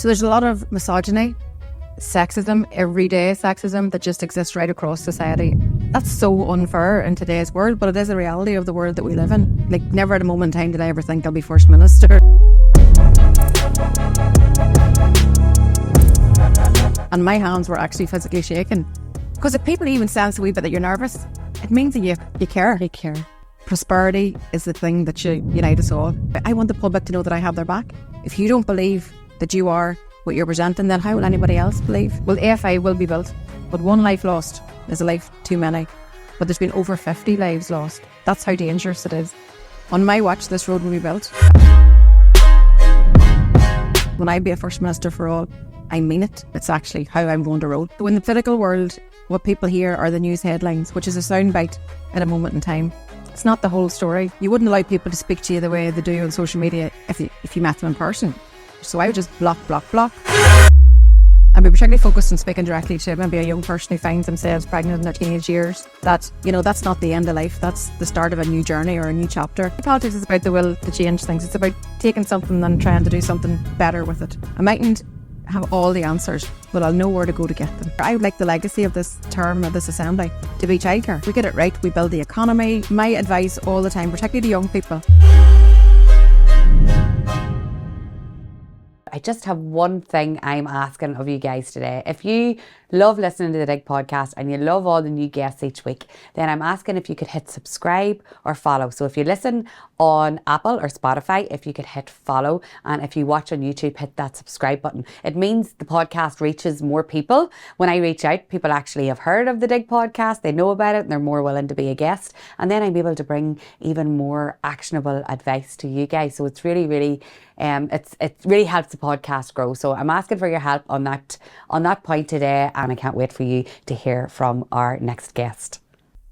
So there's a lot of misogyny, sexism, everyday sexism that just exists right across society. That's so unfair in today's world, but it is a reality of the world that we live in. Like, never at a moment in time did I ever think I'll be First Minister. And my hands were actually physically shaking. Because if people even sense a wee bit that you're nervous, it means that you care. You care. Prosperity is the thing that should unite us all. I want the public to know that I have their back. If you don't believe that you are what you're presenting, then how will anybody else believe? Well, AFI will be built, but one life lost is a life too many. But there's been over 50 lives lost. That's how dangerous it is. On my watch, this road will be built. When I be a First Minister for all, I mean it. It's actually how I'm going to roll. So in the political world, what people hear are the news headlines, which is a soundbite at a moment in time. It's not the whole story. You wouldn't allow people to speak to you the way they do on social media if you met them in person. So I would just block. And be particularly focused on speaking directly to maybe a young person who finds themselves pregnant in their teenage years. That, that's not the end of life. That's the start of a new journey or a new chapter. Politics is about the will to change things. It's about taking something and trying to do something better with it. I mightn't have all the answers, but I'll know where to go to get them. I would like the legacy of this term of this assembly to be childcare. We get it right, we build the economy. My advice all the time, particularly to young people. I just have one thing I'm asking of you guys today. If you love listening to the Dig podcast and you love all the new guests each week, then I'm asking if you could hit subscribe or follow. So if you listen on Apple or Spotify, if you could hit follow, and if you watch on YouTube, hit that subscribe button. It means the podcast reaches more people. When I reach out, people actually have heard of the Dig podcast, they know about it, and they're more willing to be a guest. And then I'm able to bring even more actionable advice to you guys. So it's really, it really helps the podcast grow. So I'm asking for your help on that point today, and I can't wait for you to hear from our next guest.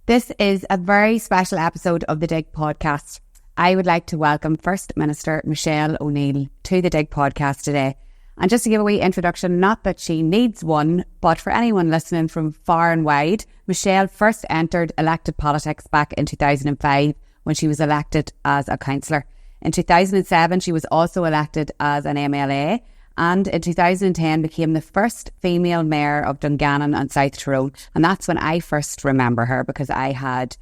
This is a very special episode of the Dig podcast. I would like to welcome First Minister Michelle O'Neill to the Dig podcast today. And just to give a wee introduction, not that she needs one, but for anyone listening from far and wide, Michelle first entered elected politics back in 2005 when she was elected as a councillor. In 2007, she was also elected as an MLA, and in 2010 became the first female mayor of Dungannon and South Tyrone. And that's when I first remember her, because I had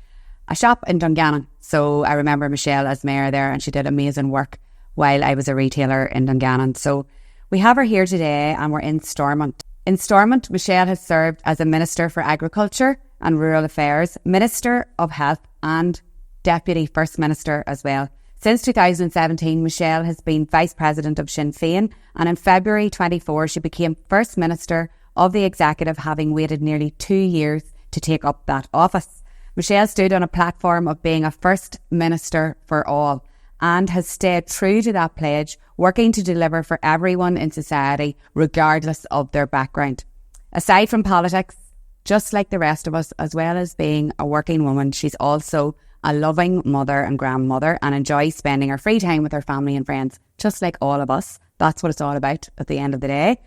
a shop in Dungannon. So I remember Michelle as mayor there, and she did amazing work while I was a retailer in Dungannon. So we have her here today, and we're in Stormont. In Stormont, Michelle has served as a Minister for Agriculture and Rural Affairs, Minister of Health, and Deputy First Minister as well. Since 2017, Michelle has been Vice-President of Sinn Féin, and in February 24, she became First Minister of the Executive, having waited nearly 2 years to take up that office. Michelle stood on a platform of being a First Minister for all and has stayed true to that pledge, working to deliver for everyone in society, regardless of their background. Aside from politics, just like the rest of us, as well as being a working woman, she's also a loving mother and grandmother, and enjoys spending her free time with her family and friends, just like all of us. That's what it's all about at the end of the day.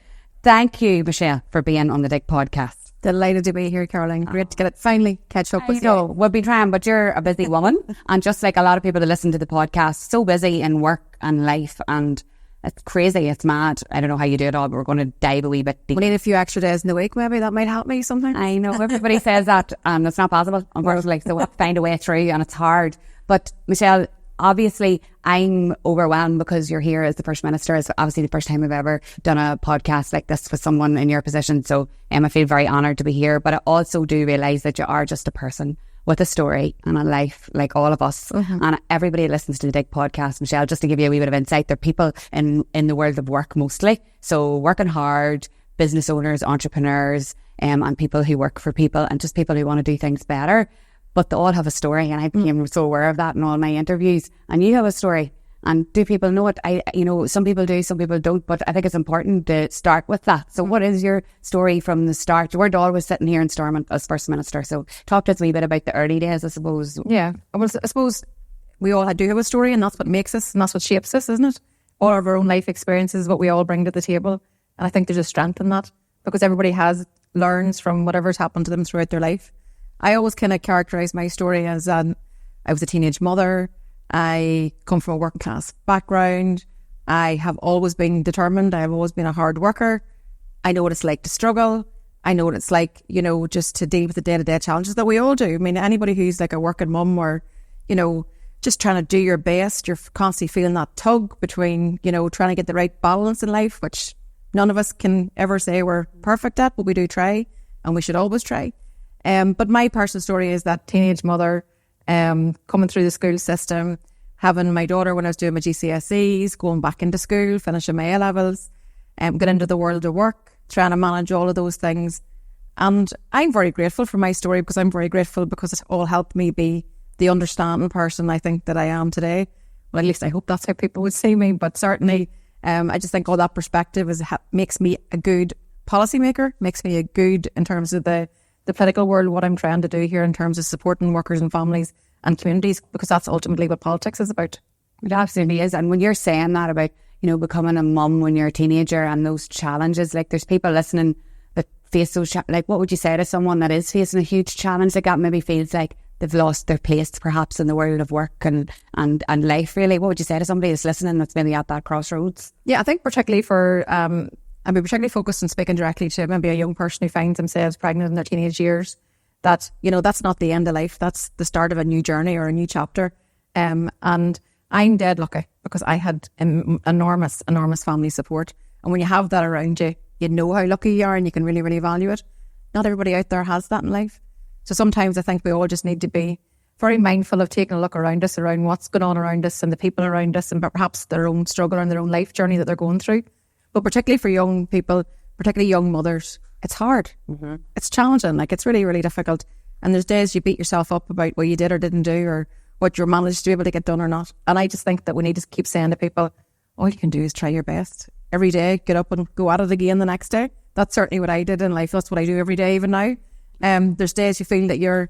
Thank you, Michelle, for being on the Dig podcast. Delighted to be here, Caroline. Great to get it finally catch up with you. So we'll be trying, but you're a busy woman, and just like a lot of people that listen to the podcast, so busy in work and life, and it's crazy, it's mad. I don't know how you do it all, but we're going to dive a wee bit deep. We need a few extra days in the week, maybe. That might help me sometimes. I know, everybody says that, and it's not possible, unfortunately. So we'll have to find a way through, and it's hard. But Michelle, obviously, I'm overwhelmed because you're here as the First Minister. It's obviously the first time I've ever done a podcast like this with someone in your position. So I feel very honoured to be here. But I also do realise that you are just a person with a story and a life like all of us. Mm-hmm. And everybody listens to the Dig podcast. Michelle, just to give you a wee bit of insight, they're people in the world of work mostly. So working hard, business owners, entrepreneurs, and people who work for people, and just people who want to do things better. But they all have a story, and I became so aware of that in all my interviews. And you have a story. And do people know it? Some people do, some people don't, but I think it's important to start with that. So what is your story from the start? We're always sitting here in Stormont as First Minister, so talk to us a wee bit about the early days, I suppose. Yeah, well, I suppose we all do have a story, and that's what makes us, and that's what shapes us, isn't it? All of our own life experiences, what we all bring to the table. And I think there's a strength in that, because everybody learns from whatever's happened to them throughout their life. I always kind of characterise my story as I was a teenage mother. I come from a working class background. I have always been determined. I have always been a hard worker. I know what it's like to struggle. I know what it's like, you know, just to deal with the day-to-day challenges that we all do. I mean, anybody who's like a working mum or, you know, just trying to do your best, you're constantly feeling that tug between, you know, trying to get the right balance in life, which none of us can ever say we're perfect at, but we do try, and we should always try. But my personal story is that teenage mother, coming through the school system, having my daughter when I was doing my GCSEs, going back into school, finishing my A-levels, get into the world of work, trying to manage all of those things. And I'm very grateful for my story, because I'm very grateful because it all helped me be the understanding person I think that I am today. Well, at least I hope that's how people would see me. But certainly, I just think all that perspective makes me a good policymaker, makes me a good in terms of the political world, what I'm trying to do here in terms of supporting workers and families and communities, because that's ultimately what politics is about. It absolutely is. And when you're saying that about, you know, becoming a mum when you're a teenager and those challenges, like there's people listening that face those, like what would you say to someone that is facing a huge challenge like that, maybe feels like they've lost their place perhaps in the world of work and life really? What would you say to somebody that's listening that's maybe at that crossroads? Yeah, I think particularly for, I'd be particularly focused on speaking directly to maybe a young person who finds themselves pregnant in their teenage years, that, you know, that's not the end of life. That's the start of a new journey or a new chapter. And I'm dead lucky because I had enormous family support. And when you have that around you, you know how lucky you are and you can really, really value it. Not everybody out there has that in life. So sometimes I think we all just need to be very mindful of taking a look around us, around what's going on around us and the people around us, and perhaps their own struggle and their own life journey that they're going through. But particularly for young people, particularly young mothers, it's hard. Mm-hmm. It's challenging. Like, it's really, really difficult. And there's days you beat yourself up about what you did or didn't do, or what you managed to be able to get done or not. And I just think that we need to keep saying to people, all you can do is try your best. Every day, get up and go at it again the next day. That's certainly what I did in life. That's what I do every day, even now. There's days you feel that you're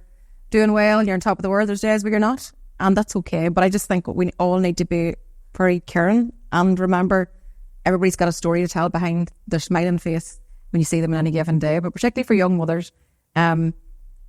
doing well and you're on top of the world. There's days where you're not. And that's okay. But I just think we all need to be very caring and remember everybody's got a story to tell behind their smiling face when you see them on any given day. But particularly for young mothers,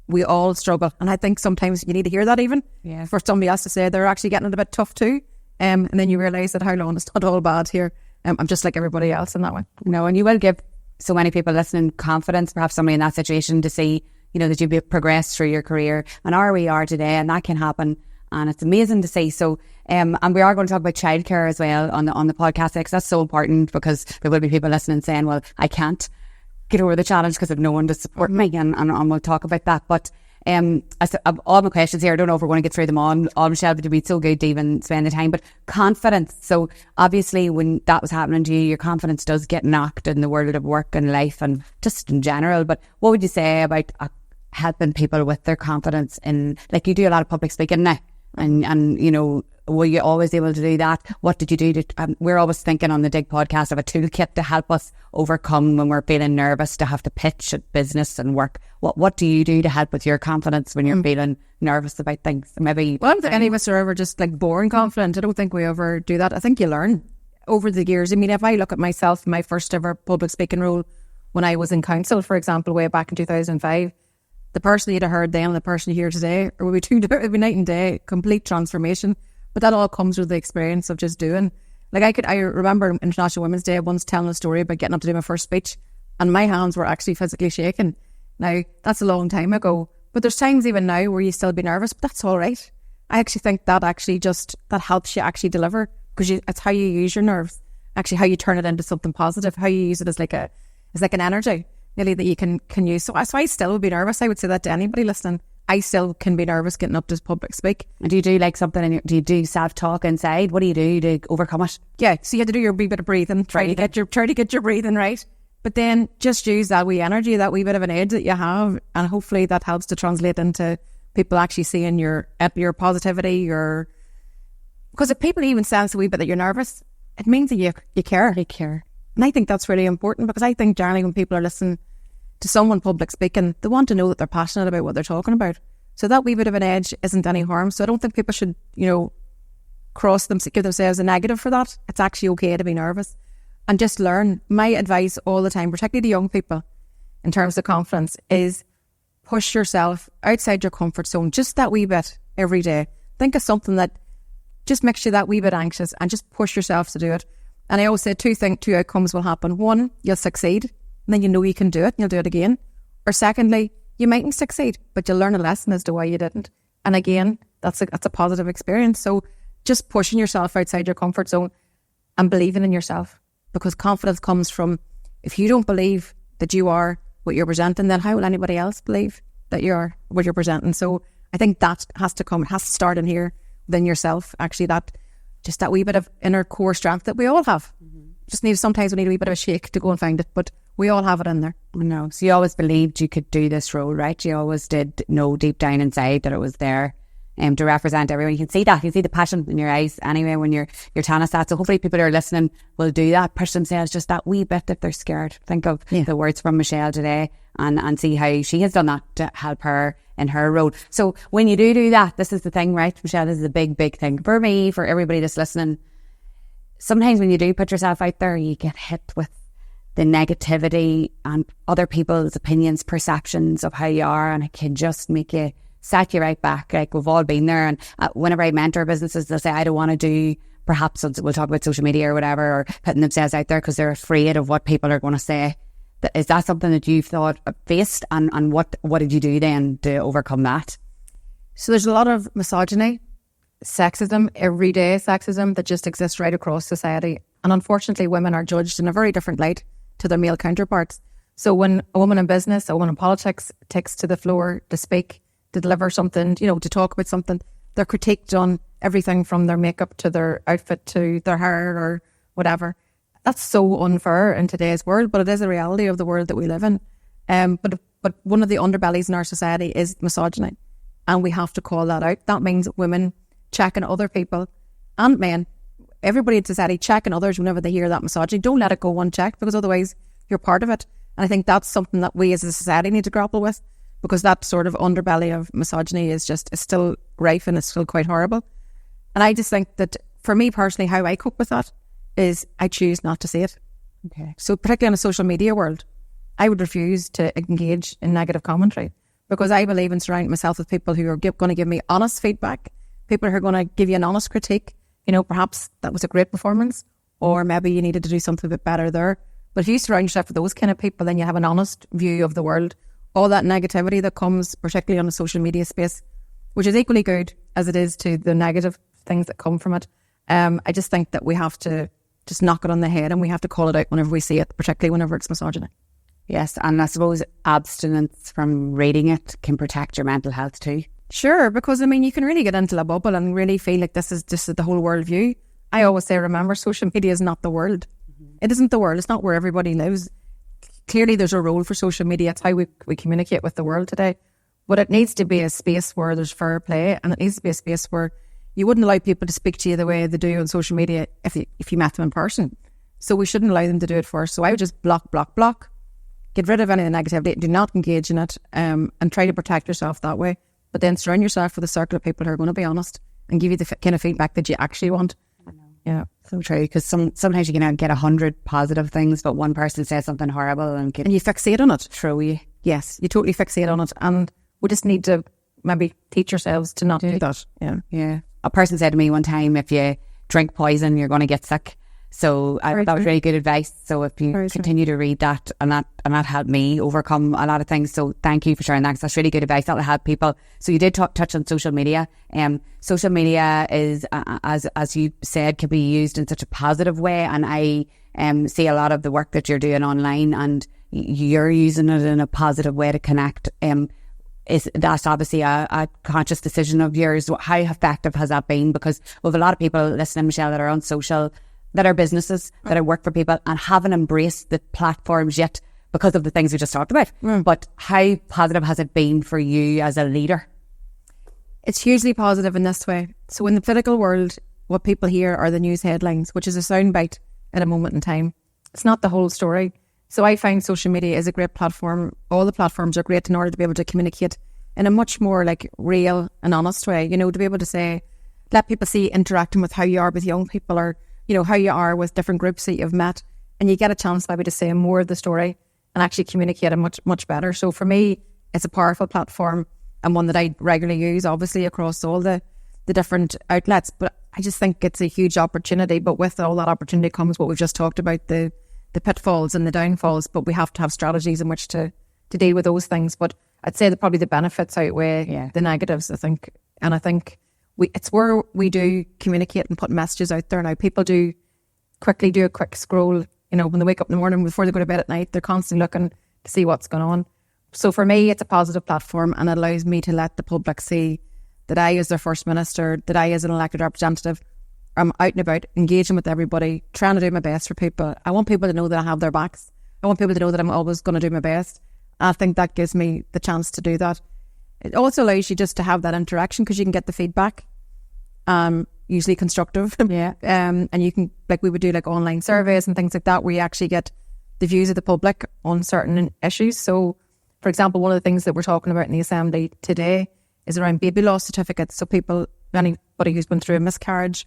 we all struggle. And I think sometimes you need to hear that even for somebody else to say they're actually getting it a bit tough too. And then you realise that, how long, it's not all bad here. I'm just like everybody else in that one. No, and you will give so many people listening confidence, perhaps somebody in that situation, to see, you know, that you've progressed through your career and are where you are today, and that can happen. And it's amazing to see. So, and we are going to talk about childcare as well on the podcast, because that's so important, because there will be people listening saying, well, I can't get over the challenge because I've no one to support me, and we'll talk about that. But all my questions here, I don't know if we're going to get through them all, Michelle, but it'd be so good to even spend the time. But confidence. So obviously when that was happening to you, your confidence does get knocked in the world of work and life and just in general. But what would you say about helping people with their confidence in, like, you do a lot of public speaking now, and you know, were you always able to do that? What did you do to, we're always thinking on the Dig podcast of a toolkit to help us overcome when we're feeling nervous to have to pitch at business and work. What do you do to help with your confidence when you're feeling nervous about things? Maybe. Well, I don't think any of us are ever just like born confident. I don't think we ever do that. I think you learn over the years. I mean, if I look at myself, my first ever public speaking role when I was in council, for example, way back in 2005, the person you'd have heard then and the person you hear today, or would be it would be night and day, complete transformation. But that all comes with the experience of just doing. Like, I remember International Women's Day once telling a story about getting up to do my first speech, and my hands were actually physically shaking. Now, that's a long time ago, but there's times even now where you still be nervous, but that's all right. I actually think that actually that helps you actually deliver, because it's how you use your nerves, actually how you turn it into something positive, how you use it as like an energy, really, that you can use. So I still would be nervous. I would say that to anybody listening. I still can be nervous getting up to public speak. And do you do like something, do you do self-talk inside? What do you do to overcome it? Yeah, so you have to do your wee bit of breathing, try to get your breathing right. But then just use that wee energy, that wee bit of an edge that you have, and hopefully that helps to translate into people actually seeing your positivity, because if people even sense a wee bit that you're nervous, it means that you care. You care. And I think that's really important, because I think generally when people are listening to someone public speaking, they want to know that they're passionate about what they're talking about. So that wee bit of an edge isn't any harm. So I don't think people should, give themselves a negative for that. It's actually okay to be nervous and just learn. My advice all the time, particularly to young people, in terms of confidence, is push yourself outside your comfort zone just that wee bit every day. Think of something that just makes you that wee bit anxious and just push yourself to do it. And I always say two outcomes will happen. One, you'll succeed, and then you know you can do it, and you'll do it again. Or secondly, you mightn't succeed, but you'll learn a lesson as to why you didn't. And again, that's a positive experience. So just pushing yourself outside your comfort zone and believing in yourself, because confidence comes from, if you don't believe that you are what you're presenting, then how will anybody else believe that you are what you're presenting? So I think that has to come. It has to start in here within yourself. Actually, that wee bit of inner core strength that we all have. Sometimes we need a wee bit of a shake to go and find it, but we all have it in there. I know. So you always believed you could do this role, right? You always did know deep down inside that it was there to represent everyone. You can see that. You can see the passion in your eyes anyway when you're telling us that. So hopefully people who are listening will do that, push themselves just that wee bit if they're scared. Think of the words from Michelle today and see how she has done that to help her in her role. So when you do that, this is the thing, right, Michelle? This is a big, big thing. For me, for everybody that's listening, sometimes when you do put yourself out there, you get hit with the negativity and other people's opinions, perceptions of how you are, and it can just make you set you right back. Like, we've all been there. And whenever I mentor businesses, they'll say, I don't want to do, perhaps we'll talk about social media or whatever, or putting themselves out there because they're afraid of what people are going to say. Is that something that you've faced, and what did you do then to overcome that? So there's a lot of misogyny, sexism, everyday sexism that just exists right across society. And unfortunately, women are judged in a very different light to their male counterparts. So when a woman in business, a woman in politics takes to the floor to speak, to deliver something, to talk about something, they're critiqued on everything from their makeup to their outfit to their hair or whatever. That's so unfair in today's world, but it is a reality of the world that we live in. But one of the underbellies in our society is misogyny, and we have to call that out. That means women checking other people and men, everybody in society checking others whenever they hear that misogyny. Don't let it go unchecked, because otherwise you're part of it. And I think that's something that we as a society need to grapple with, because that sort of underbelly of misogyny is still rife, and it's still quite horrible. And I just think that for me personally, how I cope with that is I choose not to see it. Okay. So particularly in a social media world, I would refuse to engage in negative commentary, because I believe in surrounding myself with people who are going to give me honest feedback, people who are going to give you an honest critique. Perhaps that was a great performance, or maybe you needed to do something a bit better there. But if you surround yourself with those kind of people, then you have an honest view of the world. All that negativity that comes, particularly on the social media space, which is equally good as it is to the negative things that come from it. I just think that we have to just knock it on the head, and we have to call it out whenever we see it, particularly whenever it's misogyny. Yes, and I suppose abstinence from reading it can protect your mental health too. Sure, because you can really get into a bubble and really feel like this is just the whole world view. I always say, remember, social media is not the world. Mm-hmm. It isn't the world. It's not where everybody lives. Clearly there's a role for social media. It's how we communicate with the world today. But it needs to be a space where there's fair play, and it needs to be a space where you wouldn't allow people to speak to you the way they do on social media if you met them in person. So we shouldn't allow them to do it first. So I would just block. Get rid of any of the negativity. Do not engage in it, and try to protect yourself that way. But then surround yourself with a circle of people who are going to be honest and give you the kind of feedback that you actually want. Yeah, so true. Because sometimes you can get 100 positive things, but one person says something horrible and you fixate on it. Throw you. Yes, you totally fixate on it, and we just need to maybe teach ourselves to not do that. Yeah. A person said to me one time, if you drink poison, you're going to get sick. So that was really good advice. So if you continue to read that, and that helped me overcome a lot of things. So thank you for sharing that, because that's really good advice. That'll help people. So you did touch on social media. Social media is, as you said, can be used in such a positive way. And I see a lot of the work that you're doing online, and you're using it in a positive way to connect. That's obviously a conscious decision of yours. How effective has that been? Because we have a lot of people listening, Michelle, that are on social, that are businesses, that are work for people, and haven't embraced the platforms yet because of the things we just talked about. But how positive has it been for you as a leader? It's hugely positive in this way. So in the political world, what people hear are the news headlines, which is a soundbite at a moment in time. It's not the whole story. So I find social media is a great platform. All the platforms are great in order to be able to communicate in a much more real and honest way, to be able to say, let people see interacting with how you are with young people, or how you are with different groups that you've met, and you get a chance maybe to say more of the story and actually communicate it much, much better. So for me, it's a powerful platform, and one that I regularly use, obviously, across all the different outlets. But I just think it's a huge opportunity, but with all that opportunity comes what we've just talked about, the pitfalls and the downfalls, but we have to have strategies in which to deal with those things. But I'd say that probably the benefits outweigh the negatives, I think. And I think it's where we do communicate and put messages out there now. People do quickly do a quick scroll, when they wake up in the morning before they go to bed at night, they're constantly looking to see what's going on. So for me, it's a positive platform, and it allows me to let the public see that I, as their First Minister, that I, as an elected representative, I'm out and about, engaging with everybody, trying to do my best for people. I want people to know that I have their backs. I want people to know that I'm always going to do my best. And I think that gives me the chance to do that. It also allows you just to have that interaction, because you can get the feedback, usually constructive. And you can, like we would do like online surveys and things like that, where you actually get the views of the public on certain issues. So, for example, one of the things that we're talking about in the Assembly today is around baby loss certificates. So anybody who's been through a miscarriage,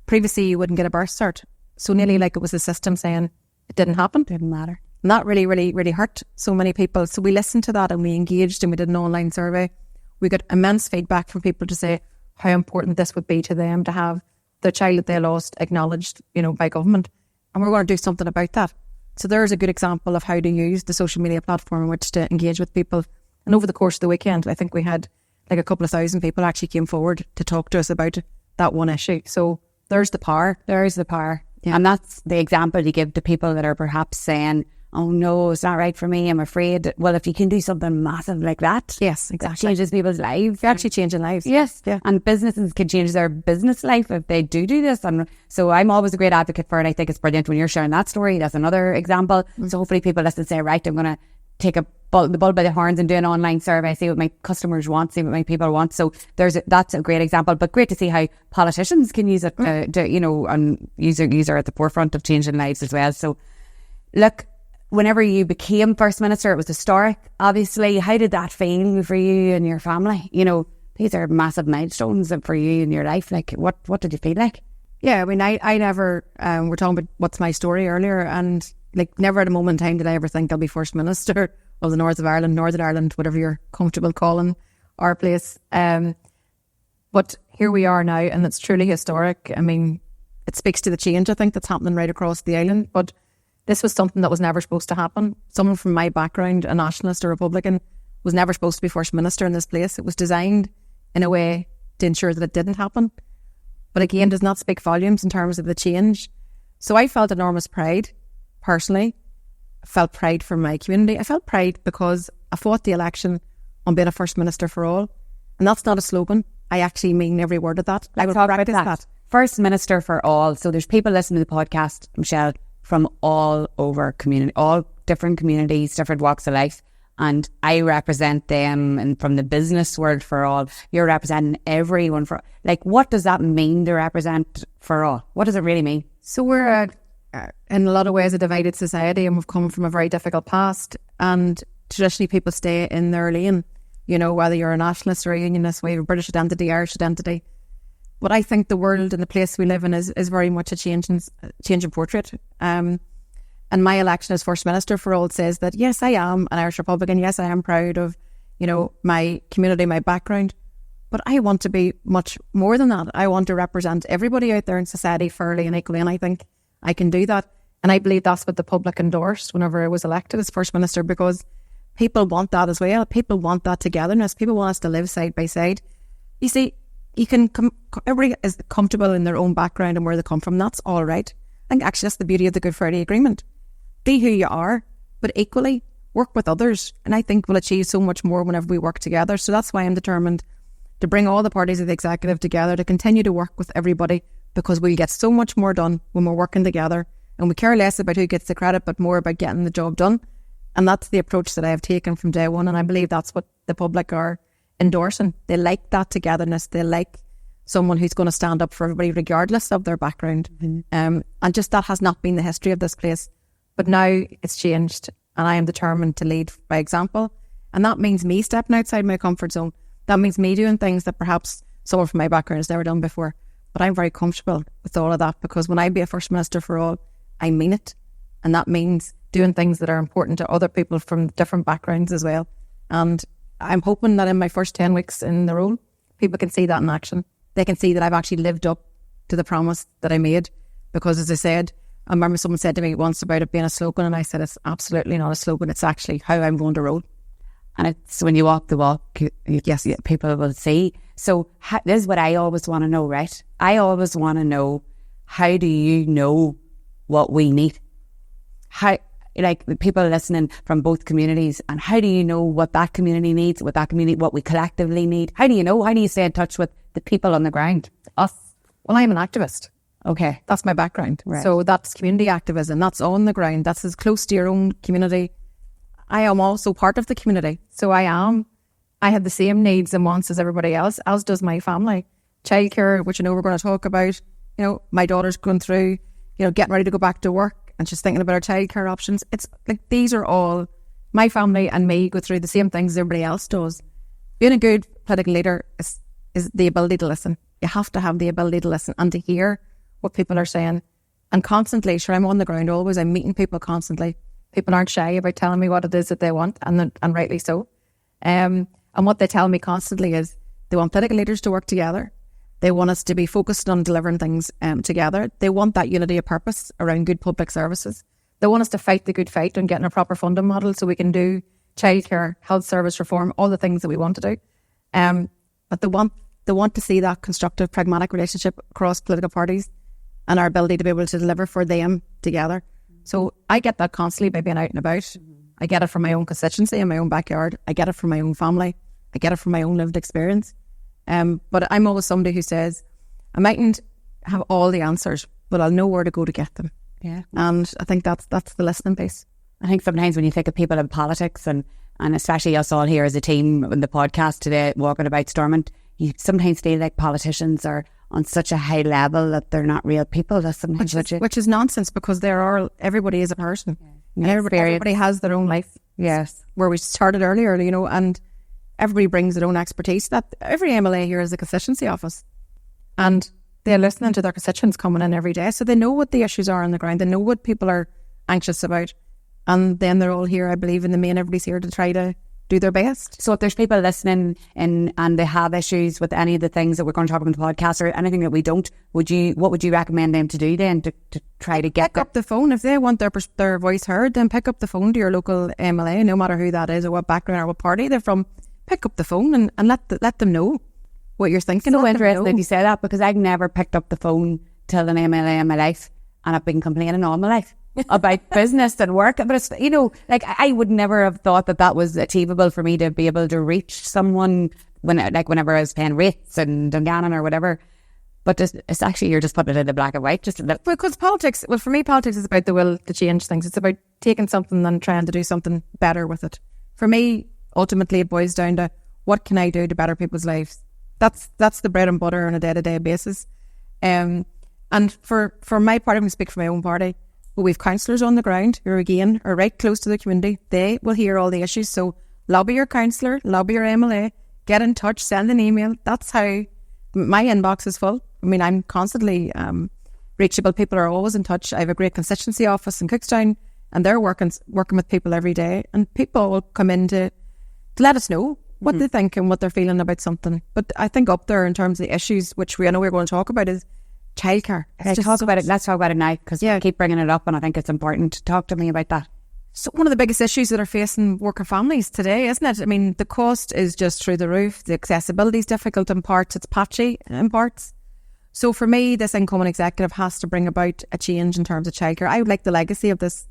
previously you wouldn't get a birth cert. So nearly like it was the system saying it didn't happen. Didn't matter. And that really, really, really hurt so many people. So we listened to that and we engaged, and we did an online survey. We got immense feedback from people to say how important this would be to them to have the child that they lost acknowledged, by government. And we're going to do something about that. So there's a good example of how to use the social media platform in which to engage with people. And over the course of the weekend, I think we had like a couple of thousand people actually came forward to talk to us about that one issue. So there's the power. There's the power. Yeah. And that's the example you give to people that are perhaps saying, oh no, it's not right for me, I'm afraid. Well, if you can do something massive like that, yes, exactly, that changes people's lives. You're actually changing lives. Yes, yeah. And businesses can change their business life if they do this. And so I'm always a great advocate for it. I think it's brilliant when you're sharing that story. That's another example. So hopefully people listen and say, right, I'm going to take the bull by the horns and do an online survey, see what my customers want, see what my people want. So that's a great example. But great to see how politicians can use it and use it at the forefront of changing lives as well. So look, whenever you became First Minister, it was historic, obviously. How did that feel for you and your family? These are massive milestones for you in your life. Like, what did you feel like? Yeah, I mean, I never, we're talking about what's my story earlier, and like never at a moment in time did I ever think I'll be First Minister of the North of Ireland, Northern Ireland, whatever you're comfortable calling our place. But here we are now, and it's truly historic. I mean, it speaks to the change, I think, that's happening right across the island. But this was something that was never supposed to happen. Someone from my background, a nationalist or Republican, was never supposed to be First Minister in this place. It was designed in a way to ensure that it didn't happen. But again, does not speak volumes in terms of the change. So I felt enormous pride, personally. I felt pride for my community. I felt pride because I fought the election on being a First Minister for all. And that's not a slogan. I actually mean every word of that. I will practice that. First Minister for all. So there's people listening to the podcast, Michelle, from all over community, all different communities, different walks of life. And I represent them, and from the business world for all, you're representing everyone for, like, what does that mean to represent for all? What does it really mean? So we're in a lot of ways a divided society, and we've come from a very difficult past, and traditionally people stay in their lane, whether you're a nationalist or a unionist, whether you're British identity, Irish identity. But I think the world and the place we live in is very much a changing portrait. And my election as First Minister for all says that, yes, I am an Irish Republican. Yes, I am proud of, my community, my background. But I want to be much more than that. I want to represent everybody out there in society fairly and equally. And I think I can do that. And I believe that's what the public endorsed whenever I was elected as First Minister, because people want that as well. People want that togetherness. People want us to live side by side. You see, everybody is comfortable in their own background and where they come from. That's all right. I think actually that's the beauty of the Good Friday Agreement. Be who you are, but equally work with others. And I think we'll achieve so much more whenever we work together. So that's why I'm determined to bring all the parties of the executive together, to continue to work with everybody, because we'll get so much more done when we're working together. And we care less about who gets the credit, but more about getting the job done. And that's the approach that I have taken from day one. And I believe that's what the public are endorsing. They like that togetherness. They like someone who's going to stand up for everybody regardless of their background. And just that has not been the history of this place. But now it's changed, and I am determined to lead by example. And that means me stepping outside my comfort zone. That means me doing things that perhaps someone from my background has never done before. But I'm very comfortable with all of that, because when I be a First Minister for all, I mean it. And that means doing things that are important to other people from different backgrounds as well. And I'm hoping that in my first 10 weeks in the role, people can see that in action. They can see that I've actually lived up to the promise that I made. Because as I said, I remember someone said to me once about it being a slogan, and I said it's absolutely not a slogan, it's actually how I'm going to roll. And it's when you walk the walk, yes, people will see. So this is what I always want to know, right? I always want to know, how do you know what we need? How, like the people listening from both communities, and how do you know what that community needs, what we collectively need? How do you know? How do you stay in touch with the people on the ground? Us. Well, I'm an activist. Okay. That's my background. Right. So that's community activism. That's on the ground. That's as close to your own community. I am also part of the community. So I have the same needs and wants as everybody else, as does my family. Childcare, which I know we're going to talk about. You know, my daughter's going through, you know, getting ready to go back to work, and she's thinking about her childcare options. It's like, these are all, my family and me go through the same things as everybody else does. Being a good political leader is the ability to listen. You have to have the ability to listen and to hear what people are saying. And constantly, sure, I'm on the ground always. I'm meeting people constantly. People aren't shy about telling me what it is that they want, and rightly so. And what they tell me constantly is they want political leaders to work together. They want us to be focused on delivering things together. They want that unity of purpose around good public services. They want us to fight the good fight and getting a proper funding model so we can do childcare, health service reform, all the things that we want to do. But they want to see that constructive, pragmatic relationship across political parties and our ability to be able to deliver for them together. So I get that constantly by being out and about. I get it from my own constituency in my own backyard. I get it from my own family. I get it from my own lived experience. But I'm always somebody who says, I mightn't have all the answers, but I'll know where to go to get them. Yeah. And I think that's the listening piece. I think sometimes when you think of people in politics, and especially us all here as a team in the podcast today, walking about Stormont, you sometimes feel like politicians are on such a high level that they're not real people. That's sometimes which is nonsense, because everybody is a person. Yeah. Everybody has their own life. Yes. Where we started earlier, you know, and everybody brings their own expertise. That every MLA here is a constituency office, and they're listening to their constituents coming in every day, so they know what the issues are on the ground. They know what people are anxious about, and then they're all here. I believe in the main, everybody's here to try to do their best. So if there's people listening and they have issues with any of the things that we're going to talk about in the podcast, or anything that we don't, what would you recommend them to do then to try to get pick up the phone? If they want their voice heard, then pick up the phone to your local MLA, no matter who that is or what background or what party they're from. Pick up the phone and let them know what you're thinking. So interesting that you say that, because I've never picked up the phone till an MLA in my life, and I've been complaining all my life about business and work. But it's, you know, like I would never have thought that was achievable for me to be able to reach someone whenever I was paying rates in Dungannon or whatever. But it's actually, you're just putting it in the black and white. Because politics, well, for me, politics is about the will to change things. It's about taking something and trying to do something better with it. For me, ultimately, it boils down to, what can I do to better people's lives? That's the bread and butter on a day-to-day basis. And for my party, I'm going to speak for my own party. But we've councillors on the ground who, again, are right close to the community. They will hear all the issues. So lobby your councillor, lobby your MLA, get in touch, send an email. That's how my inbox is full. I mean, I'm constantly reachable. People are always in touch. I have a great constituency office in Cookstown, and they're working with people every day. And people will come in to let us know what they think and what they're feeling about something. But I think up there in terms of the issues, which I know we're going to talk about, is childcare. Let's talk about it now, because I keep bringing it up and I think it's important. Talk to me about that. So one of the biggest issues that are facing worker families today, isn't it? I mean, the cost is just through the roof. The accessibility is difficult in parts. It's patchy in parts. So for me, this incoming executive has to bring about a change in terms of childcare. I would like the legacy of this,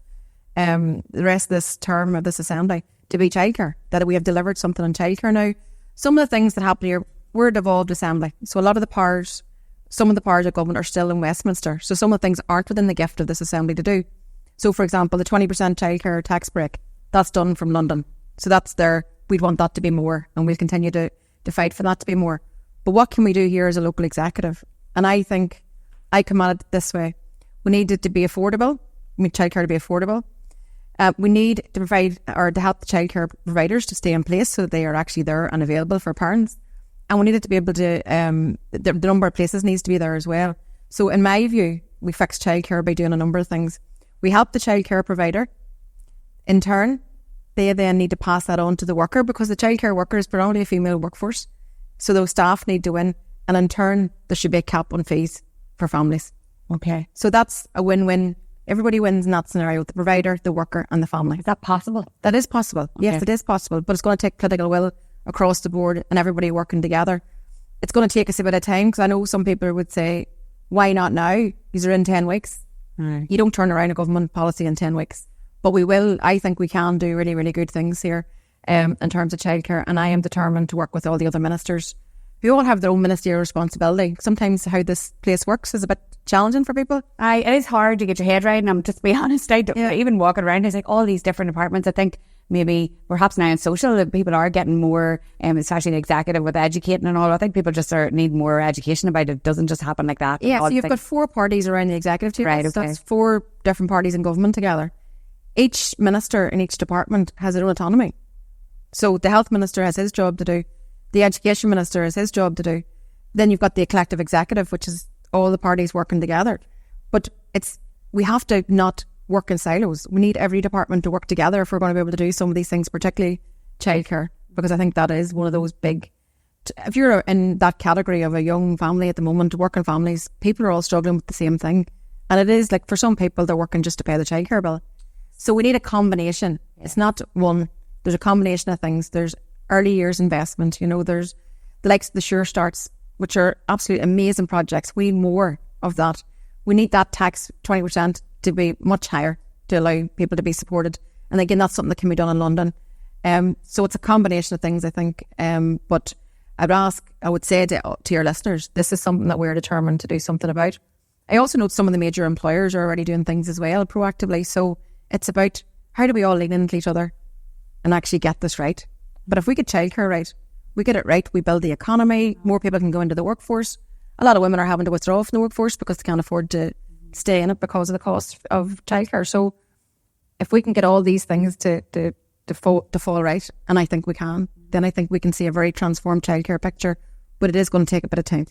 the rest of this term of this assembly, to be childcare, that we have delivered something on childcare now. Some of the things that happen here, we're a devolved assembly. So a lot of the powers, some of the powers of government are still in Westminster. So some of the things aren't within the gift of this assembly to do. So for example, the 20% childcare tax break, that's done from London. So that's there. We'd want that to be more, and we'll continue to fight for that to be more. But what can we do here as a local executive? And I think I come at it this way. We need it to be affordable. We need childcare to be affordable. We need to provide, or to help the childcare providers to stay in place so that they are actually there and available for parents. And we need it to be able to, the number of places needs to be there as well. So in my view, we fix childcare by doing a number of things. We help the childcare provider. In turn, they then need to pass that on to the worker, because the childcare worker is predominantly a female workforce. So those staff need to win. And in turn, there should be a cap on fees. for families. Okay. So that's a win-win. Everybody wins in that scenario, the provider, the worker and the family. Is that possible? That is possible. Okay. Yes, it is possible. But it's going to take political will across the board and everybody working together. It's going to take us a bit of time, because I know some people would say, why not now? These are in 10 weeks. Right. You don't turn around a government policy in 10 weeks. But we will. I think we can do really, really good things here in terms of childcare. And I am determined to work with all the other ministers who all have their own ministerial responsibility. Sometimes how this place works is a bit challenging for people. It is hard to get your head right, and I'm just be honest, I don't, even walking around, it's like all these different departments. I think maybe perhaps now in social that people are getting more, especially the executive with educating and all. I think people just need more education about it. It doesn't just happen like that. Yeah, so you've got 4 parties around the executive table. Right, okay. That's 4 different parties in government together. Each minister in each department has their own autonomy. So the health minister has his job to do. The education minister has his job to do. Then you've got the collective executive, which is all the parties working together. But we have to not work in silos. We need every department to work together if we're going to be able to do some of these things, particularly childcare, because I think that is one of those big... If you're in that category of a young family at the moment, working families, people are all struggling with the same thing. And it is like, for some people, they're working just to pay the childcare bill. So we need a combination. It's not one. There's a combination of things. There's early years investment. There's the likes of the Sure Starts, which are absolutely amazing projects. We need more of that. We need that tax 20% to be much higher to allow people to be supported. And again, that's something that can be done in London. So it's a combination of things, I think. But I would say to your listeners, this is something that we're determined to do something about. I also know some of the major employers are already doing things as well proactively. So it's about how do we all lean into each other and actually get this right. But if we get childcare right, we get it right, we build the economy, more people can go into the workforce. A lot of women are having to withdraw from the workforce because they can't afford to stay in it because of the cost of childcare. So if we can get all these things to fall right, and I think we can, then I think we can see a very transformed childcare picture. But it is going to take a bit of time.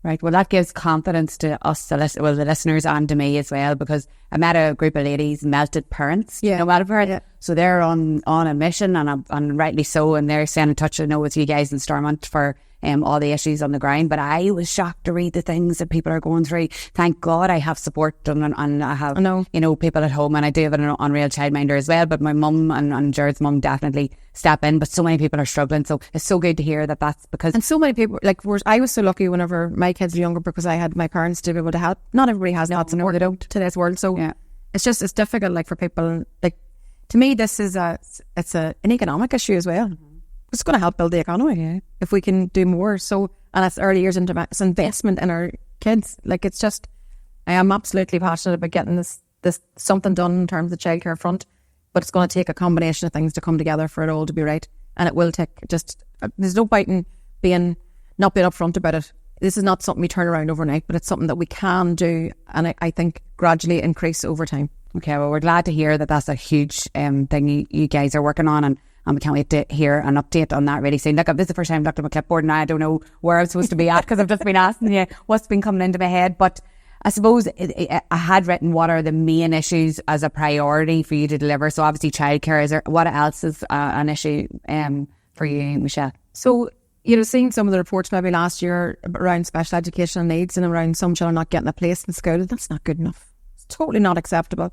Right. Well, that gives confidence to us, the listeners, and to me as well, because I met a group of ladies, melted parents. Yeah. Melted parents. Yeah. So they're on a mission, and rightly so, and they're staying in touch, I know, with you guys in Stormont for all the issues on the ground. But I was shocked to read the things that people are going through. Thank God I have support and I have, people at home, and I do have an unreal childminder as well. But my mum and Jared's mum definitely step in. But so many people are struggling. So it's so good to hear that's because... And so many people, I was so lucky whenever my kids were younger because I had my parents to be able to help. Not everybody has that support in today's world. So it's difficult for people. To me, this is an economic issue as well. Mm-hmm. It's going to help build the economy if we can do more. So, and it's early years it's investment in our kids. I am absolutely passionate about getting this something done in terms of the childcare front, but it's going to take a combination of things to come together for it all to be right. And it will take there's no point in not being upfront about it. This is not something we turn around overnight, but it's something that we can do, and I think gradually increase over time. Okay, well, we're glad to hear that that's a huge thing you guys are working on, and we can't wait to hear an update on that really soon. This is the first time I've looked at my clipboard and I don't know where I'm supposed to be at because I've just been asking you what's been coming into my head. But I suppose I had written what are the main issues as a priority for you to deliver. So obviously childcare. What else is an issue for you, Michelle? So, seeing some of the reports maybe last year around special educational needs and around some children not getting a place in school, that's not good enough. It's totally not acceptable.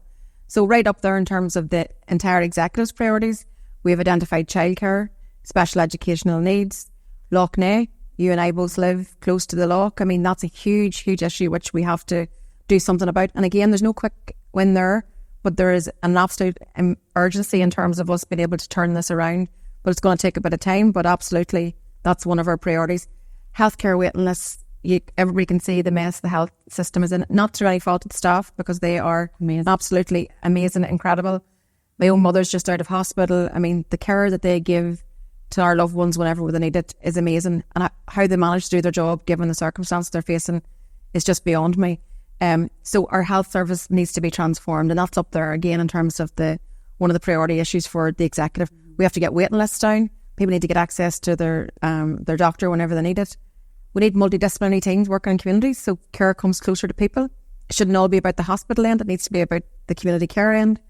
So right up there in terms of the entire executive's priorities, we have identified childcare, special educational needs, Loch Ness. You and I both live close to the loch. I mean, that's a huge, huge issue which we have to do something about. And again, there's no quick win there, but there is an absolute urgency in terms of us being able to turn this around. But it's going to take a bit of time, but absolutely that's one of our priorities. Healthcare waiting lists. Everybody can see the mess the health system is in. Not through any fault of the staff, because they are absolutely amazing, incredible. My own mother's just out of hospital. I mean, the care that they give to our loved ones whenever they need it is amazing. And how they manage to do their job, given the circumstances they're facing, is just beyond me. So our health service needs to be transformed. And that's up there again in terms of one of the priority issues for the executive. We have to get waiting lists down. People need to get access to their doctor whenever they need it. We need multidisciplinary teams working in communities so care comes closer to people. It shouldn't all be about the hospital end. It needs to be about the community care end.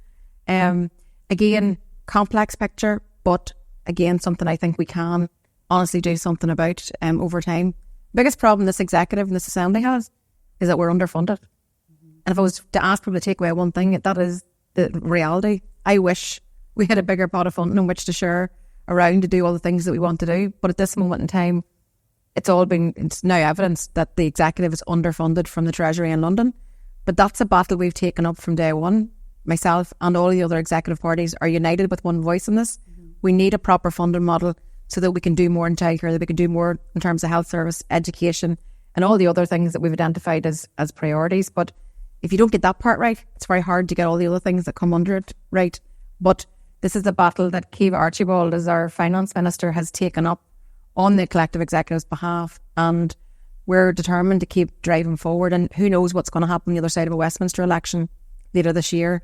Again, complex picture, but again, something I think we can honestly do something about over time. Biggest problem this executive and this assembly has is that we're underfunded. And if I was to ask people to take away one thing, that is the reality. I wish we had a bigger pot of funding in which to share around to do all the things that we want to do. But at this moment in time, it's now evidence that the executive is underfunded from the Treasury in London. But that's a battle we've taken up from day one. Myself and all the other executive parties are united with one voice in this. We need a proper funding model so that we can do more in childcare, that we can do more in terms of health service, education, and all the other things that we've identified as priorities. But if you don't get that part right, it's very hard to get all the other things that come under it right. But this is a battle that Kiva Archibald, as our finance minister, has taken up on the collective executive's behalf, and we're determined to keep driving forward. And who knows what's going to happen on the other side of a Westminster election later this year.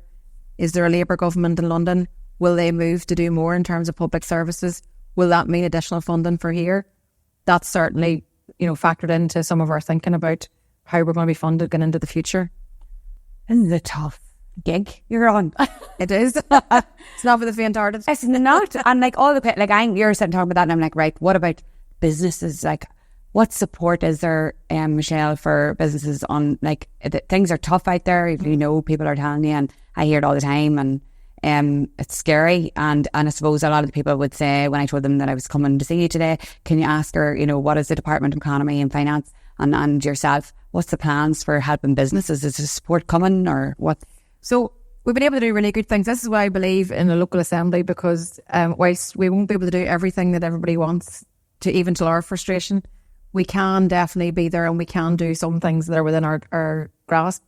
Is there a Labour government in London? Will they move to do more in terms of public services? Will that mean additional funding for here? That's certainly, factored into some of our thinking about how we're going to be funded going into the future. This is a tough gig you're on. It is. It's not for the faint-hearted. It's not. And you're sitting talking about that, and I'm like, right, what about businesses? Like, what support is there, Michelle, for businesses on, things are tough out there. People are telling you, and I hear it all the time, and it's scary. And I suppose a lot of the people would say, when I told them that I was coming to see you today, can you ask her, what is the Department of Economy and Finance and yourself, what's the plans for helping businesses? Is the support coming or what? So we've been able to do really good things. This is why I believe in a local assembly, because whilst we won't be able to do everything that everybody wants, even to our frustration, we can definitely be there and we can do some things that are within our grasp.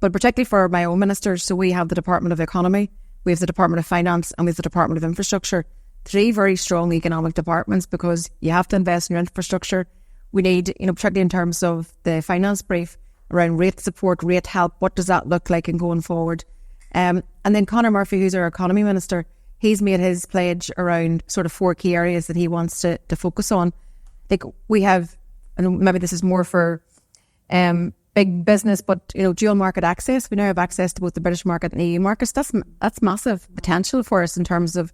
But particularly for my own ministers, so we have the Department of Economy, we have the Department of Finance, and we have the Department of Infrastructure. 3 very strong economic departments, because you have to invest in your infrastructure. We need, particularly in terms of the finance brief, around rate support, rate help, what does that look like in going forward? And then Conor Murphy, who's our Economy Minister, he's made his pledge around sort of 4 key areas that he wants to focus on. We have, and maybe this is more for big business, but dual market access. We now have access to both the British market and EU markets. That's massive potential for us in terms of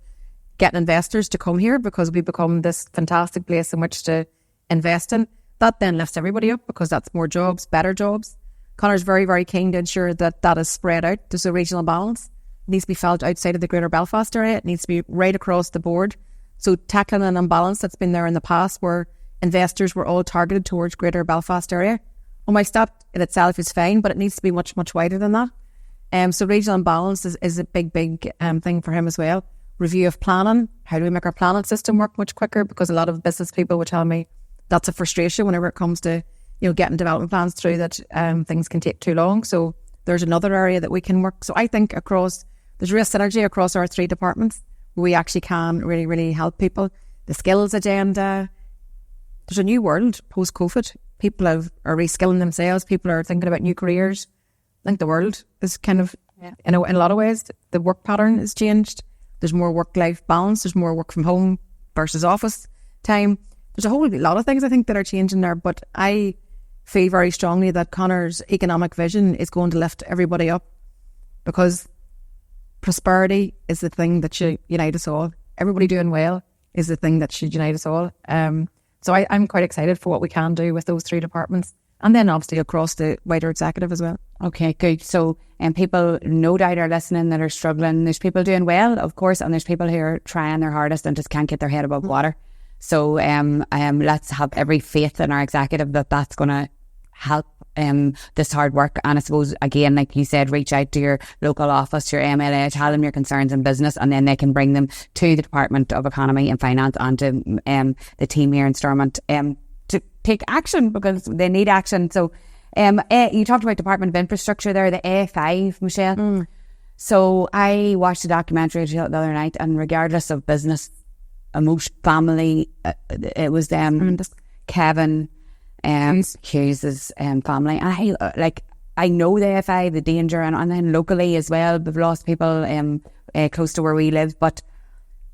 getting investors to come here, because we become this fantastic place in which to invest in. That then lifts everybody up, because that's more jobs, better jobs. Conor's very, very keen to ensure that is spread out. There's a regional balance. It needs to be felt outside of the greater Belfast area. It needs to be right across the board. So tackling an imbalance that's been there in the past, where investors were all targeted towards greater Belfast area. And whilst that in itself is fine, but it needs to be much, much wider than that. So regional imbalance is a big thing for him as well. Review of planning. How do we make our planning system work much quicker? Because a lot of business people would tell me that's a frustration whenever it comes to getting development plans through, that things can take too long. So there's another area that we can work. So I think there's real synergy across our 3 departments where we actually can really, really help people. The skills agenda. There's a new world post-COVID. People are reskilling themselves. People are thinking about new careers. I think the world is kind of, in a lot of ways, the work pattern has changed. There's more work-life balance. There's more work from home versus office time. There's a whole lot of things I think that are changing there, but I feel very strongly that Conor's economic vision is going to lift everybody up, because prosperity is the thing that should unite us all. Everybody doing well is the thing that should unite us all. So I'm quite excited for what we can do with those 3 departments, and then obviously across the wider executive as well. Okay, good. So people no doubt are listening that are struggling. There's people doing well, of course, and there's people who are trying their hardest and just can't get their head above water. So let's have every faith in our executive that that's going to help this hard work. And I suppose, again, like you said, reach out to your local office, your MLA, tell them your concerns in business, and then they can bring them to the Department of Economy and Finance and to the team here in Stormont to take action, because they need action. So you talked about Department of Infrastructure there, the A5, Michelle. So I watched a documentary the other night, and regardless of business, emotion, family, it was Kevin Hughes's family. I know the A5, the danger, and then locally as well, we've lost people close to where we live. But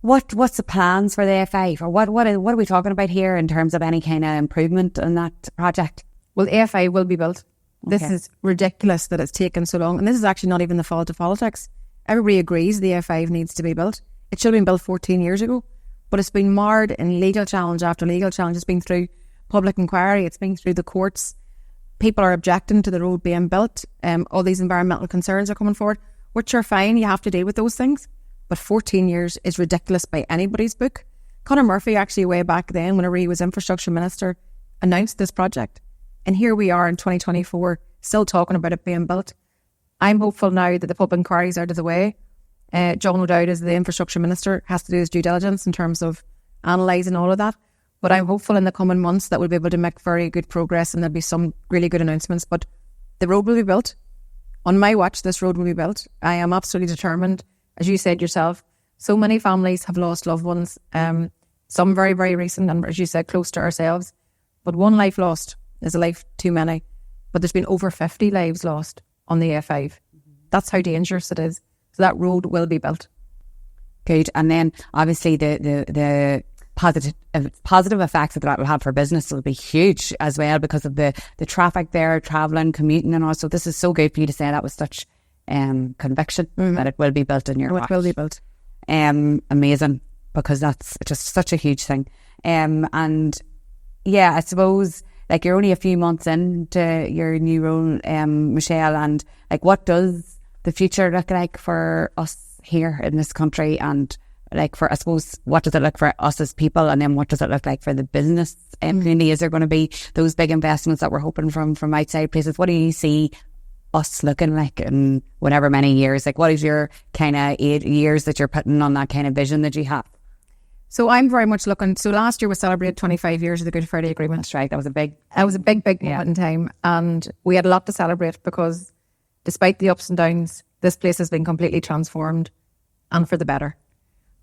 what's the plans for the A5, or what are we talking about here in terms of any kind of improvement in that project? Well, the A5 will be built. This is ridiculous that it's taken so long, and this is actually not even the fault of politics. Everybody agrees the A5 needs to be built. It should have been built 14 years ago, but it's been marred in legal challenge after legal challenge. It's been through public inquiry, it's been through the courts. People are objecting to the road being built. All these environmental concerns are coming forward, which are fine. You have to deal with those things. But 14 years is ridiculous by anybody's book. Conor Murphy actually way back then, whenever he was infrastructure minister, announced this project. And here we are in 2024, still talking about it being built. I'm hopeful now that the public inquiries are out of the way. John O'Dowd, as the infrastructure minister, has to do his due diligence in terms of analysing all of that. But I'm hopeful in the coming months that we'll be able to make very good progress and there'll be some really good announcements. But the road will be built. On my watch, this road will be built. I am absolutely determined. As you said yourself, so many families have lost loved ones, some very, very recent, and as you said, close to ourselves. But one life lost is a life too many. But there's been over 50 lives lost on the A5. That's how dangerous it is. So that road will be built. Good. And then obviously the positive effects that that will have for business will be huge as well, because of the traffic there, travelling, commuting, and also this is so good for you to say that with such conviction that it will be built in your watch. It will be built. Amazing, because that's just such a huge thing. And yeah, I suppose like you're only a few months into your new role, Michelle, and like what does the future look like for us here in this country, and like for, I suppose, what does it look for us as people, and then what does it look like for the business community? Is there going to be those big investments that we're hoping from outside places? What do you see us looking like in whatever many years? Like what is your kind of 8 years that you're putting on that kind of vision that you have? So I'm very much looking, so last year we celebrated 25 years of the Good Friday Agreement. That's right, that was a big moment in time, and we had a lot to celebrate because despite the ups and downs, this place has been completely transformed and for the better.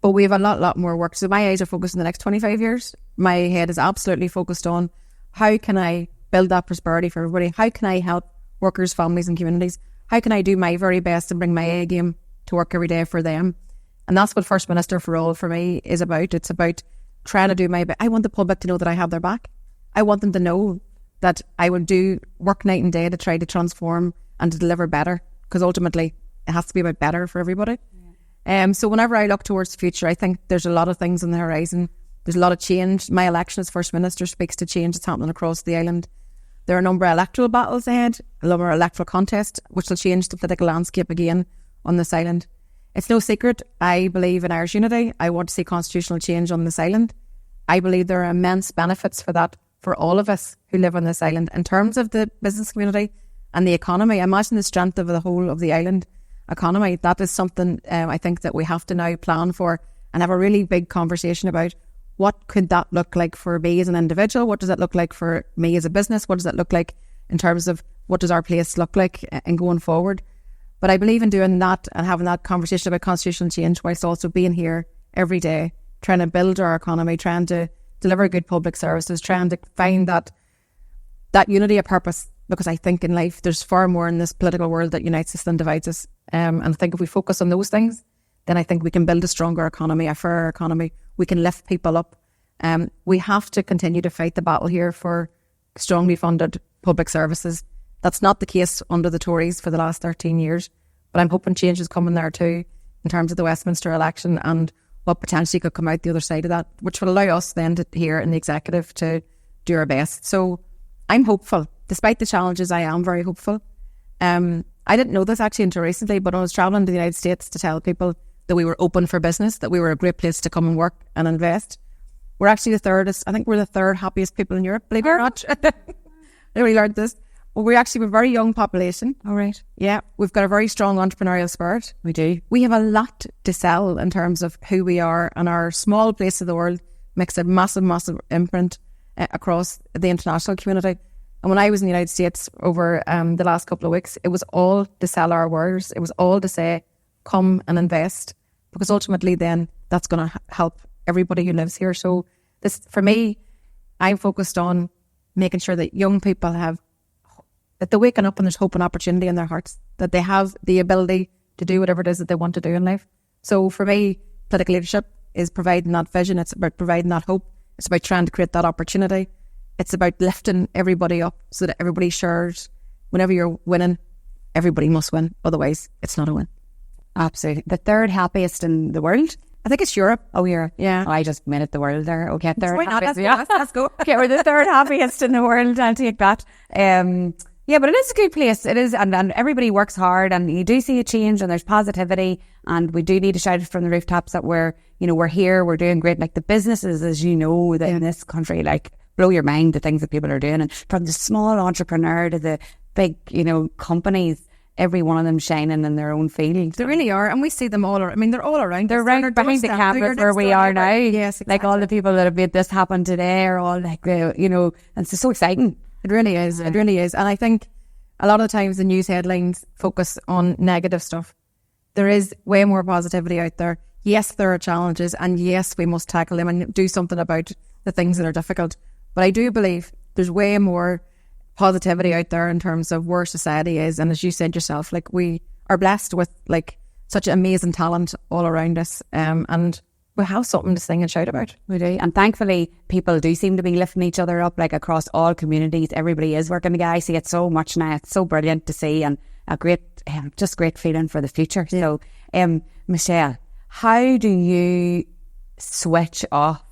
But we have a lot more work. So my eyes are focused on the next 25 years. My head is absolutely focused on how can I build that prosperity for everybody? How can I help workers, families and communities? How can I do my very best and bring my A game to work every day for them? And that's what First Minister for All for me is about. It's about trying to do my best. I want the public to know that I have their back. I want them to know that I will do work night and day to try to transform and to deliver better, because ultimately it has to be about better for everybody. So whenever I look towards the future, I think there's a lot of things on the horizon. There's a lot of change. My election as First Minister speaks to change that's happening across the island. There are a number of electoral battles ahead, a number of electoral contests, which will change the political landscape again on this island. It's no secret, I believe in Irish unity. I want to see constitutional change on this island. I believe there are immense benefits for that for all of us who live on this island in terms of the business community and the economy. Imagine the strength of the whole of the island economy. That is something I think that we have to now plan for and have a really big conversation about. What could that look like for me as an individual? What does that look like for me as a business? What does that look like in terms of what does our place look like in going forward? But I believe in doing that and having that conversation about constitutional change whilst also being here every day, trying to build our economy, trying to deliver good public services, trying to find that unity of purpose. Because I think in life there's far more in this political world that unites us than divides us. And I think if we focus on those things, then I think we can build a stronger economy, a fairer economy. We can lift people up. We have to continue to fight the battle here for strongly funded public services. That's not the case under the Tories for the last 13 years. But I'm hoping change is coming there too in terms of the Westminster election and what potentially could come out the other side of that, which will allow us then to here in the executive to do our best. So I'm hopeful. Despite the challenges, I am very hopeful. I didn't know this actually until recently, but I was travelling to the United States to tell people that we were open for business, that we were a great place to come and work and invest. We're actually the third happiest people in Europe, believe it or not. I really learned this. Well, we're actually a very young population. All right. Yeah, we've got a very strong entrepreneurial spirit. We do. We have a lot to sell in terms of who we are, and our small place of the world makes a massive imprint across the international community. And when I was in the United States over the last couple of weeks, it was all to sell our wares. It was all to say, come and invest, because ultimately then that's going to help everybody who lives here. So this, for me, I'm focused on making sure that young people that they're waking up and there's hope and opportunity in their hearts, that they have the ability to do whatever it is that they want to do in life. So for me, political leadership is providing that vision. It's about providing that hope. It's about trying to create that opportunity. It's about lifting everybody up so that everybody shares. Whenever you're winning, everybody must win. Otherwise, it's not a win. Absolutely. The third happiest in the world? I think it's Europe. Oh, Europe. Yeah. Oh, I just made it the world there. Okay, third. Why not? Let's go. Okay, we're the third happiest in the world. I'll take that. Yeah, but it is a good place. It is, and everybody works hard, and you do see a change, and there's positivity, and we do need to shout it from the rooftops that we're here, we're doing great. Like the businesses, as you know, that in this country, like blow your mind the things that people are doing, and from the small entrepreneur to the big, companies. Every one of them shining in their own field. They really are, and we see them all. They're all around. They're right behind the camera where we are now. Yes, exactly. Like all the people that have made this happen today are all like, and it's just so exciting. It really is. It really is. And I think a lot of the times the news headlines focus on negative stuff. There is way more positivity out there. Yes, there are challenges, and yes, we must tackle them and do something about the things that are difficult. But I do believe there's way more positivity out there in terms of where society is. And as you said yourself, like we are blessed with like such amazing talent all around us, and we have something to sing and shout about. We do, and thankfully people do seem to be lifting each other up, like across all communities. Everybody is working together. I see it so much now. It's so brilliant to see, and a great just great feeling for the future. So Michelle, how do you switch off?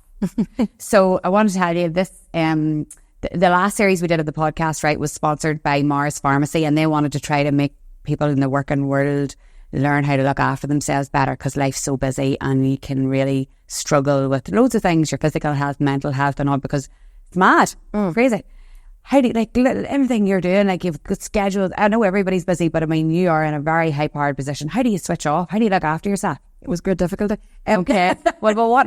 So I want to tell you this, the last series we did of the podcast, right, was sponsored by Mars Pharmacy, and they wanted to try to make people in the working world learn how to look after themselves better, because life's so busy and you can really struggle with loads of things, your physical health, mental health and all, because it's mad, crazy. How do you, like, everything you're doing, like you've got scheduled, I know everybody's busy, but I mean, you are in a very high powered position. How do you switch off? How do you look after yourself? It was great difficulty. Okay. Well, we want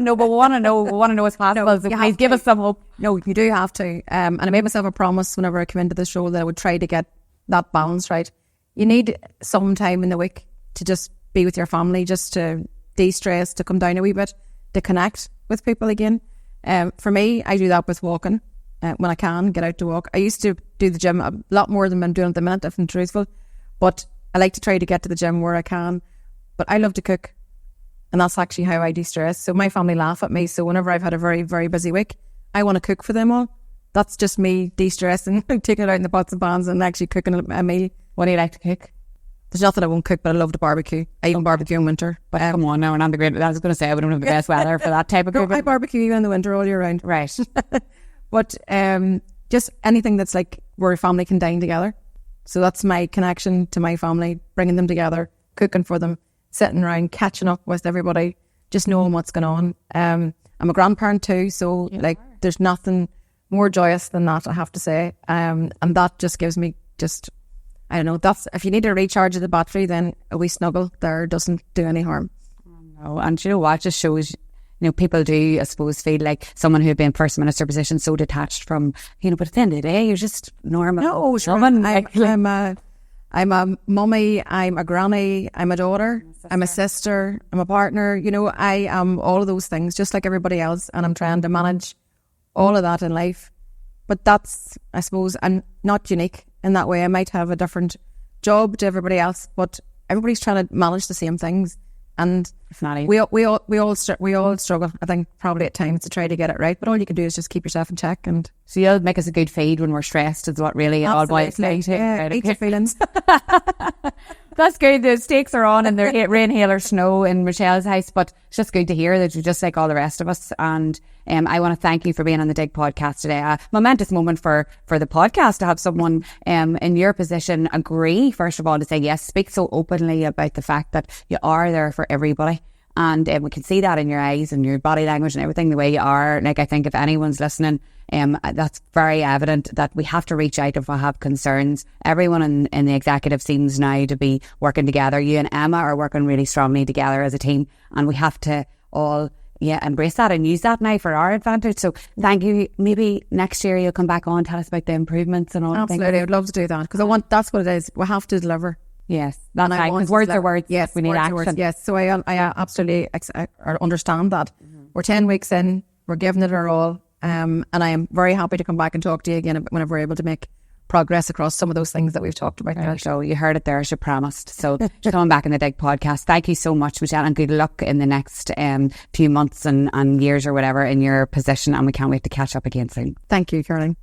to know what's possible. So please give us some hope. No, you do have to. And I made myself a promise whenever I came into the show that I would try to get that balance right. You need some time in the week to just be with your family, just to de-stress, to come down a wee bit, to connect with people again. For me, I do that with walking. When I can, get out to walk. I used to do the gym a lot more than I'm doing at the minute, if I'm truthful. But I like to try to get to the gym where I can. But I love to cook. And that's actually how I de-stress. So my family laugh at me. So whenever I've had a very, very busy week, I want to cook for them all. That's just me de-stressing, taking it out in the pots and pans and actually cooking a meal. What do you like to cook? There's nothing I won't cook, but I love to barbecue. I even barbecue in winter. But come on now, we're not the great. I was going to say we don't have the best weather for that type of cooking. I barbecue even in the winter all year round. Right. But just anything that's like where a family can dine together. So that's my connection to my family, bringing them together, cooking for them, sitting around, catching up with everybody, just knowing what's going on. I'm a grandparent too, so there's nothing more joyous than that, I have to say. And that just gives me I don't know, that's, if you need to recharge the battery, then a wee snuggle there doesn't do any harm. No, and you know what, just shows, people do, I suppose, feel like someone who'd been in First Minister position so detached from, but at the end of the day, you're just normal. No, sure. I'm a mummy, I'm a granny, I'm a daughter, I'm a sister, I'm a partner. I am all of those things, just like everybody else, and I'm trying to manage all of that in life. But that's, I suppose, I'm not unique in that way. I might have a different job to everybody else, but everybody's trying to manage the same things. And we all struggle, I think, probably at times to try to get it right. But all you can do is just keep yourself in check. And so you'll make us a good feed when we're stressed is what really all boils down to. Yeah, eat your feelings. That's good. The stakes are on and they're rain, hail or snow in Michelle's house, but it's just good to hear that you're just like all the rest of us. And I want to thank you for being on the Dig podcast today. A momentous moment for the podcast to have someone in your position agree, first of all, to say yes, speak so openly about the fact that you are there for everybody. And we can see that in your eyes and your body language and everything, the way you are. Like, I think if anyone's listening, that's very evident that we have to reach out if we have concerns. Everyone in the executive seems now to be working together. You and Emma are working really strongly together as a team, and we have to all embrace that and use that now for our advantage. So thank you. Maybe next year you'll come back on and tell us about the improvements and all. Absolutely, I'd love to do that, because that's what it is. We have to deliver. Yes, that's right, because words are words. Yes, we need action. Yes, so I absolutely understand that. We're 10 weeks in, we're giving it our all, and I am very happy to come back and talk to you again whenever we're able to make progress across some of those things that we've talked about. Right, so you heard it there, as you promised. So coming back in the Dig podcast, thank you so much, Michelle, and good luck in the next few months and years or whatever in your position, and we can't wait to catch up again soon. Thank you, Caroline.